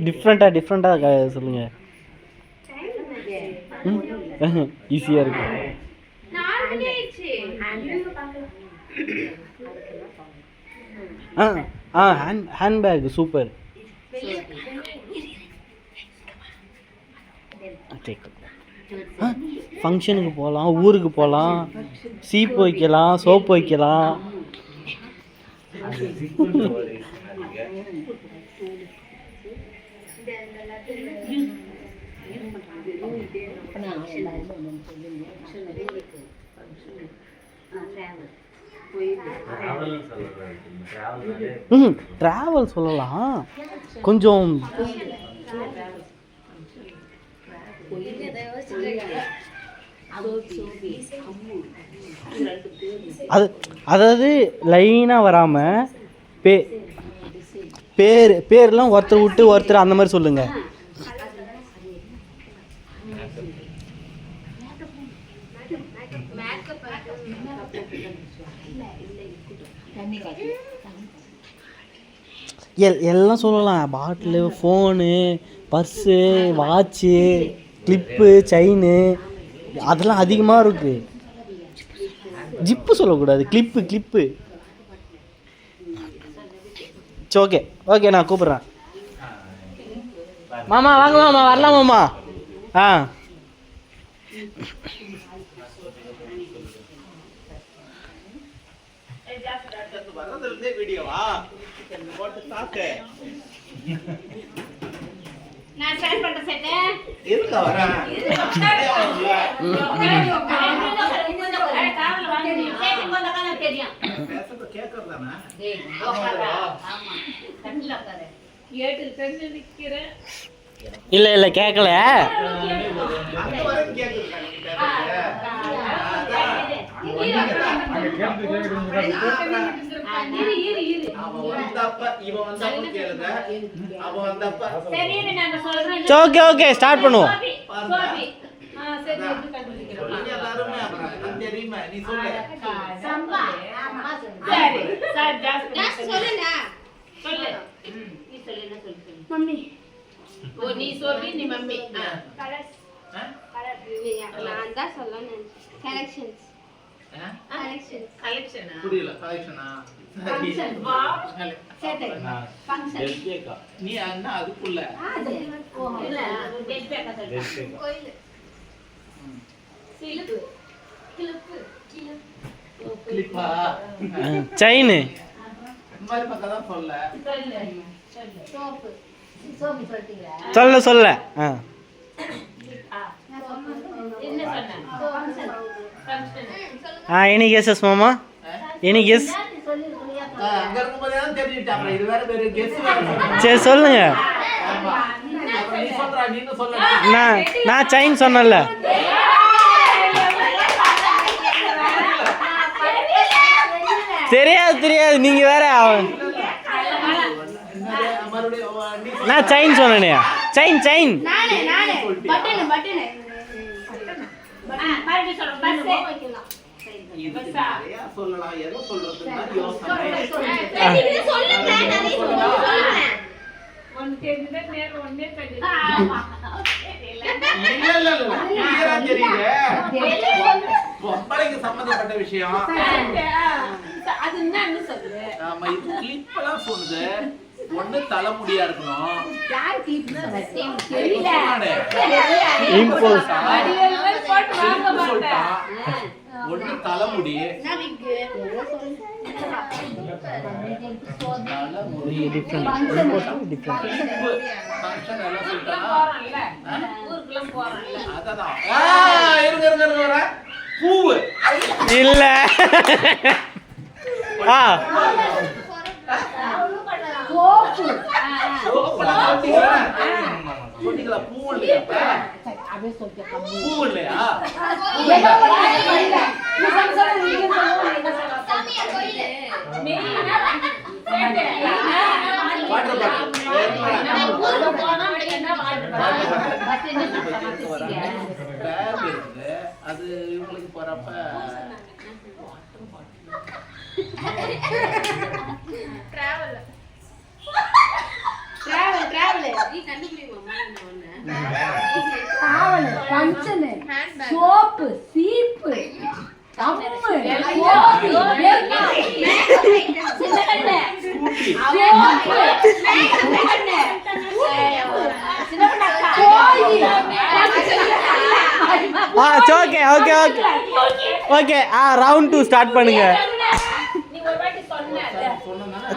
டிஃப்ரெண்டா சொல்லுங்க. ஈஸியா இருக்கு. Handbag super. ஃபங்க்ஷனுக்கு போகலாம், ஊருக்கு போகலாம், சீப்பு வைக்கலாம், சோப்பு வைக்கலாம். டிராவல் சொல்லலாம் கொஞ்சம். அதாவது லைனாக வராமல் பேர்லாம் ஒருத்தர் விட்டு ஒருத்தர் அந்த மாதிரி சொல்லுங்க. எல்லாம் சொல்லலாம். Bottle, phone, purse, watch, clip, chain, அதெல்லாம் அதிகமாக இருக்குது. ஜிப்பு சொல்லக்கூடாது, கிளிப்பு. சரி, ஓகே நான் கூப்பிட்றேன். மாமா வாங்க மாமா, வரலாம் மாமா. நான் ஸ்டார்ட் பண்ற செட் இருக்கா வரேன். கார்ல வாங்கி சேட்டி கொண்ட கால தெரியும். பேசறது கேக்குறதானே? டேய் ஆமா. கண்ணல உட்காரு. ஏட்டு கண்ணு நிக்கிற. இல்ல கேக்கல. அந்த வரைக்கும் கேக்குறதா நீ பேசுறது? அவன் வந்தப்ப இவன் வந்தப்ப கேளுங்க. அவன் வந்தப்ப சரி நாங்க சொல்றோம். ஓகே ஸ்டார்ட் பண்ணுவோம். சோபி சரி இது கண்டுபிடிக்கிறோம். எல்லாரும் அப்புறம் தெரியுமா நீ சொல்லு. சம்பா அம்மா சரி சார் ஜாஸ்தி சொல்லுடா. சொல்லு. நீ சொல்லுனா சொல்லு. மம்மி. ஓ நீ சோபி நீ மம்மி. கலர்ஸ் கலர் நான் தான் சொல்லணும். கலெக்ஷன்ஸ் கலெக்ஷனா புரியல. கலெக்ஷனா ஃபங்க்ஷன் வாவ் செட் ஃபங்க்ஷன் நீ அண்ணா அதுக்குள்ள இல்ல டெட் பேக்க சொல்றேன். கோயில் சிலிப்பு கிளிப்பா செயின் இந்த மாதிரி பக்கம் தான் சொல்ல. சோப்பு சொல்லிட்டீங்களா? சொல்ல என்ன சொன்ன? எனி கெஸஸ் மாமா? Any guess? அங்க இருக்கும்போதே தான் தெரிஞ்சிட்டா. அப்புறம் இது வேற வேற கெஸ் வேற. சரி சொல்லுங்க. ஆமா நீ சொல்றா. நீங்க சொல்லுங்க. நான் செயின் சொன்னேன்ல. தெரியாது நீங்க வேற. நான் செயின் சொன்னேனே. செயின் நானே பட்டன் மறுபடியும் சொல்றேன். பஸ் வைக்கலாம். இது நிறைய சொல்லலாம். எதை சொல்றதுன்னா யோசனை. நீங்க சொல்லுங்க. நிறைய சொல்லுங்க. ஒன்னு தெரிஞ்சதே நேர ஒண்ணே தெரியுது. இல்ல கிளியரா தெரியுது. பொம்பளைக்கு சம்பந்தப்பட்ட விஷயம். அது என்னன்னு சொல்லு. ஆமா இது கிளிப்லாம் சொல்லுது. ஒண்ணு தலைமுடியா இருக்கணும். யார் கிளிப் தெரியல. இம்போஸ் அடியல் போட்டு வாங்க மாட்டேன். ஒண்ணு தலைமுடி. நவிக்கு ஃபங்க்ஷன் எல்லாம் சொல்லிட்டா. போறோம்ல ஊருக்குலாம் போறோம்ல. அதான் இருங்க வர பூவு இல்ல ஆ சொன்னீங்களா பூ இல்லையா பூ இல்லையா வாட்டர் பேக் இருக்குது அது இவங்களுக்கு போறப்ப சோப்பு சீப்பு okay okay okay okay round 2 start பண்ணுங்க.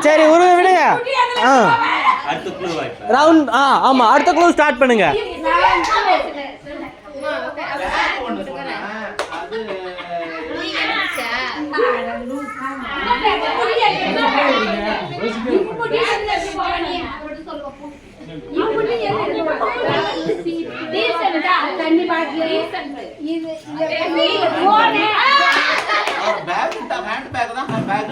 சரி உருவ விடுங்க. ரவுண்ட் ஆமா அடுத்த க்ளூ ஸ்டார்ட் பண்ணுங்க. தண்ணி பாட்டில் இது பேக் ஹேண்ட் பேக் தான் பேக்